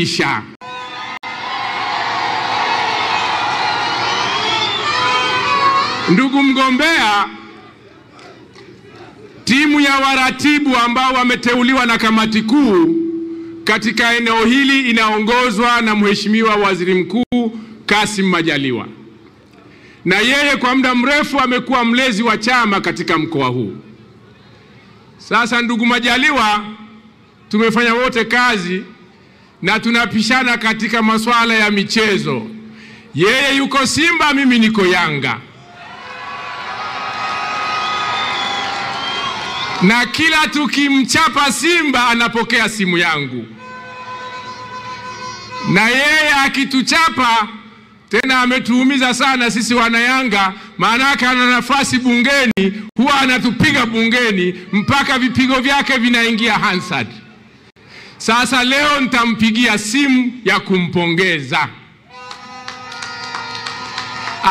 isha. Ndugu mgombea, timu ya waratibu ambao wameteuliwa na kamati kuu katika eneo hili inaongozwa na Mheshimiwa Waziri Mkuu Kassim Majaliwa. Na yeye kwa muda mrefu amekuwa mlezi wa chama katika mkoa huu. Sasa ndugu Majaliwa, tumefanya wote kazi na tunapishana katika masuala ya michezo. Yeye yuko Simba, mimi niko Yanga. Na kila tukimchapa Simba anapokea simu yangu. Na yeye akituchapa tena ametuumiza sana sisi wana Yanga, maana ana nafasi bungeni, huwa anatupiga bungeni mpaka vipigo vyake vinaingia Hansard. Sasa leo nitampigia simu ya kumpongeza.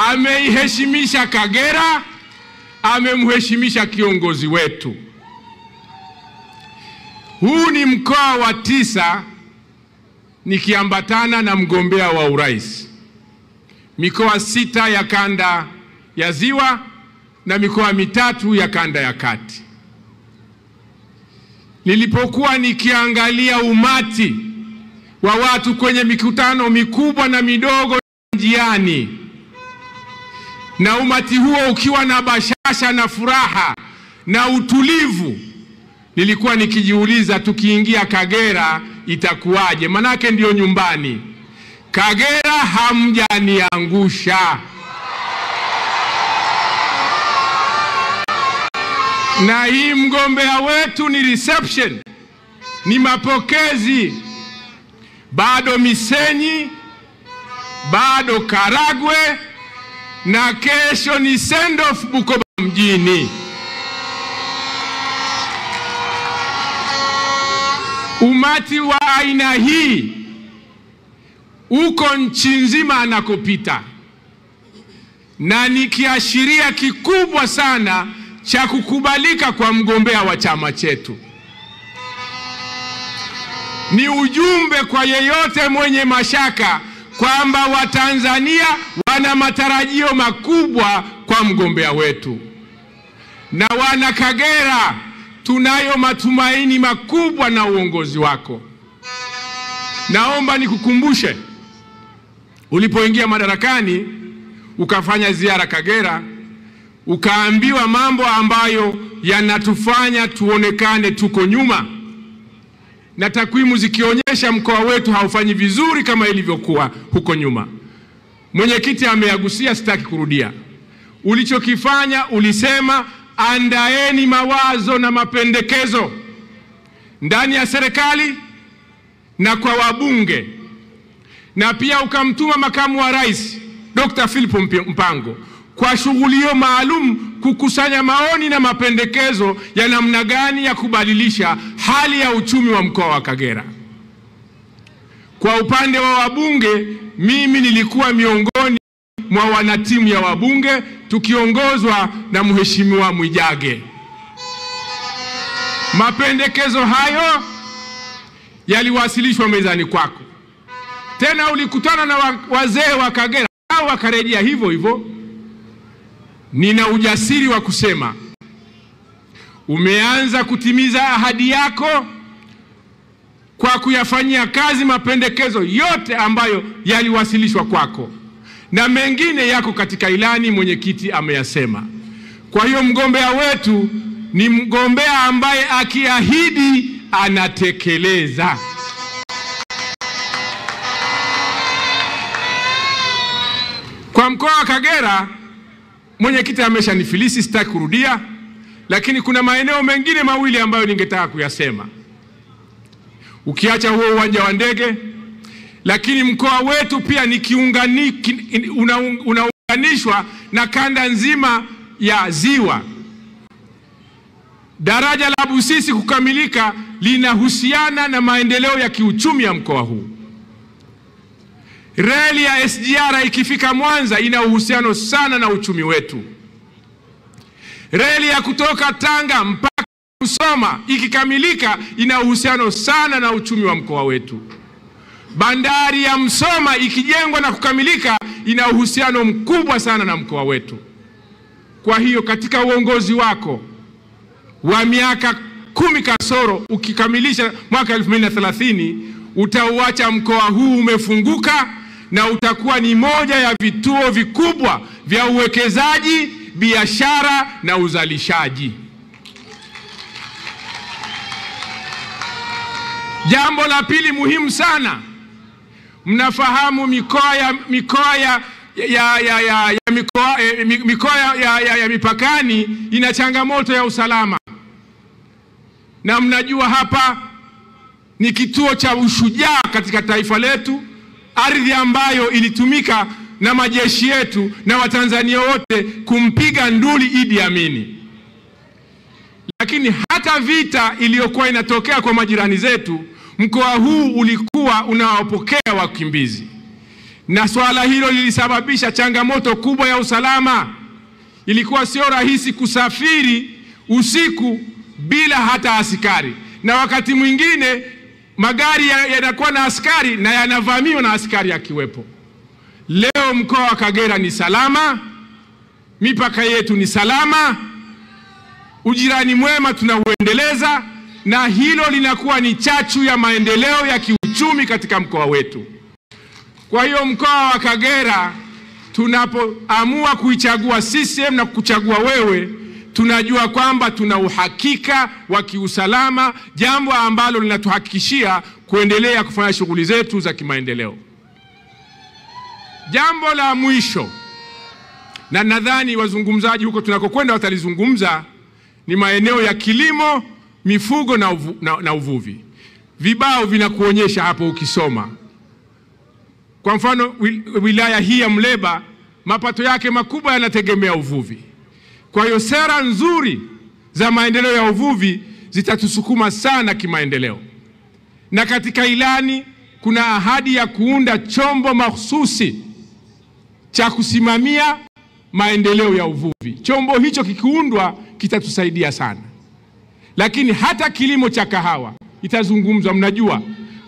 Ameiheshimisha Kagera, amemheshimisha kiongozi wetu. Huu ni mkoa wa 9 nikiambatana na mgombea wa urais. Mikoa 6 ya kanda ya Ziwa na mikoa 3 ya kanda ya kati. Nilipokuwa nikiangalia umati wa watu kwenye mikutano mikubwa na midogo njiani, na umati huo ukiwa na bashasha na furaha na utulivu, nilikuwa nikijiuliza tukiingia Kagera itakuwaje, manake ndio nyumbani. Kagera hamjaniangusha. Na hii mgombea wetu ni reception, ni mapokezi. Bado Misenyi, bado Karagwe, na kesho ni send off Bukoba mjini. Umati wa aina hii uko nchi nzima anakopita, na ni kiashiria kikubwa sana cha kukubalika kwa mgombea wa chama chetu. Ni ujumbe kwa yeyote mwenye mashaka kwamba Watanzania wana matarajio makubwa kwa mgombea wetu. Na wana Kagera tunayo matumaini makubwa na uongozi wako. Naomba nikukumbushe, ulipoingia madarakani ukafanya ziara Kagera, ukaambiwa mambo ambayo yanatufanya tuonekane tuko nyuma, na takwimu zikionyesha mkoa wetu haufanyi vizuri kama ilivyokuwa huko nyuma. Mwenyekiti ameyagusia, sitaki kurudia. Ulichokifanya, ulisema andaeni mawazo na mapendekezo ndani ya serikali na kwa wabunge, na pia ukamtuma makamu wa rais Dr. Philip Mpango kwa shughuli hiyo maalum kukusanya maoni na mapendekezo ya namna gani ya kubadilisha hali ya uchumi wa mkoa wa Kagera. Kwa upande wa wabunge, mimi nilikuwa miongoni mwa wanatimu ya wabunge tukiongozwa na Mheshimiwa Mwijage. Mapendekezo hayo yaliwasilishwa mezani kwako. Tena ulikutana na wazee wa Kagera, hao wakarejea hivyo hivyo. Nina ujasiri wa kusema umeanza kutimiza ahadi yako kwa kuyafanyia kazi mapendekezo yote ambayo yaliwasilishwa kwako, na mengine yako katika ilani, mwenyekiti ameyasema. Kwa hiyo mgombea wetu ni mgombea ambaye akiahidi anatekeleza. Kwa mkoa wa Kagera, mwenyekiti ameshanifilisi, sitaki kurudia, lakini kuna maeneo mengine mawili ambayo ningetaka kuyasema. Ukiacha huo uwanja wa ndege, lakini mkoa wetu pia ni unaunganishwa na kanda nzima ya Ziwa. Daraja la Busisi kukamilika linahusiana na maendeleo ya kiuchumi ya mkoa huu. Reli ya SGR ikifika Mwanza ina uhusiano sana na uchumi wetu. Reli ya kutoka Tanga mpaka Musoma ikikamilika ina uhusiano sana na uchumi wa mkoa wetu. Bandari ya Msoma ikijengwa na kukamilika ina uhusiano mkubwa sana na mkoa wetu. Kwa hiyo katika uongozi wako wa miaka 10 kasoro, ukikamilisha mwaka 2030, utauacha mkoa huu umefunguka na utakuwa ni moja ya vituo vikubwa vya uwekezaji, biashara na uzalishaji. Jambo la pili muhimu sana, mnafahamu mikoa ya mipakani ina changamoto ya usalama. Na mnajua hapa ni kituo cha ushujaa katika taifa letu, ardhi ambayo ilitumika na majeshi yetu na Watanzania wote kumpiga nduli Idi Amin. Lakini hata vita iliyokuwa inatokea kwa majirani zetu, mkoa huu ulikuwa unawapokea wakimbizi. Na swala hilo lilisababisha changamoto kubwa ya usalama. Ilikuwa sio rahisi kusafiri usiku bila hata askari. Na wakati mwingine magari yanakuwa na askari na yanavamiwa na askari akiwepo. Leo mkoa wa Kagera ni salama, mipaka yetu ni salama, ujirani mwema tunauendeleza, na hilo linakuwa ni chachu ya maendeleo ya kiuchumi katika mkoa wetu. Kwa hiyo mkoa wa Kagera, tunapoamua kuichagua CCM na kuchagua wewe, tunajua kwamba tuna uhakika wa kiusalama, jambo ambalo linatuhakikishia kuendelea kufanya shughuli zetu za kimaendeleo. Jambo la mwisho, na nadhani wazungumzaji huko tunakokwenda watalizungumza, ni maeneo ya kilimo, mifugo na uvuvi. Vibao vinakuonyesha hapo ukisoma. Kwa mfano wilaya hii ya Muleba, mapato yake makubwa yanategemea uvuvi. Kwa hiyo sera nzuri za maendeleo ya uvuvi zitatusukuma sana kimaendeleo. Na katika ilani kuna ahadi ya kuunda chombo mahususi cha kusimamia maendeleo ya uvuvi. Chombo hicho kikiundwa kitatusaidia sana. Lakini hata kilimo cha kahawa itazungumzwa. Mnajua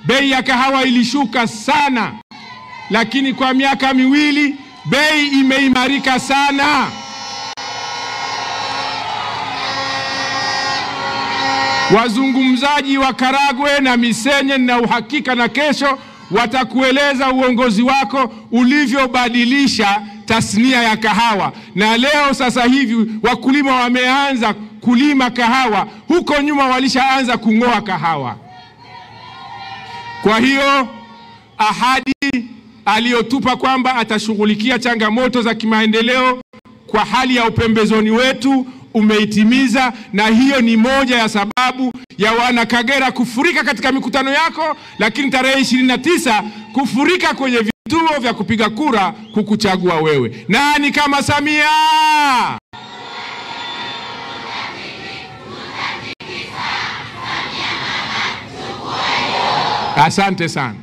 bei ya kahawa ilishuka sana, lakini kwa miaka miwili bei imeimarika sana. Wazungumzaji wa Karagwe na Misenye na uhakika na kesho watakueleza uongozi wako ulivyobadilisha tasnia ya kahawa. Na leo sasa hivi wakulima wameanza kulima kahawa, huko nyuma walishaanza kung'oa kahawa. Kwa hiyo ahadi aliyotupa kwamba atashughulikia changamoto za kimaendeleo kwa hali ya upembezoni wetu umeitimiza, na hiyo ni moja ya sababu ya wana Kagera kufurika katika mikutano yako, lakini tarehe 29 kufurika kwenye vituo vya kupiga kura kukuchagua wewe. Nani kama Samia? Asante sana.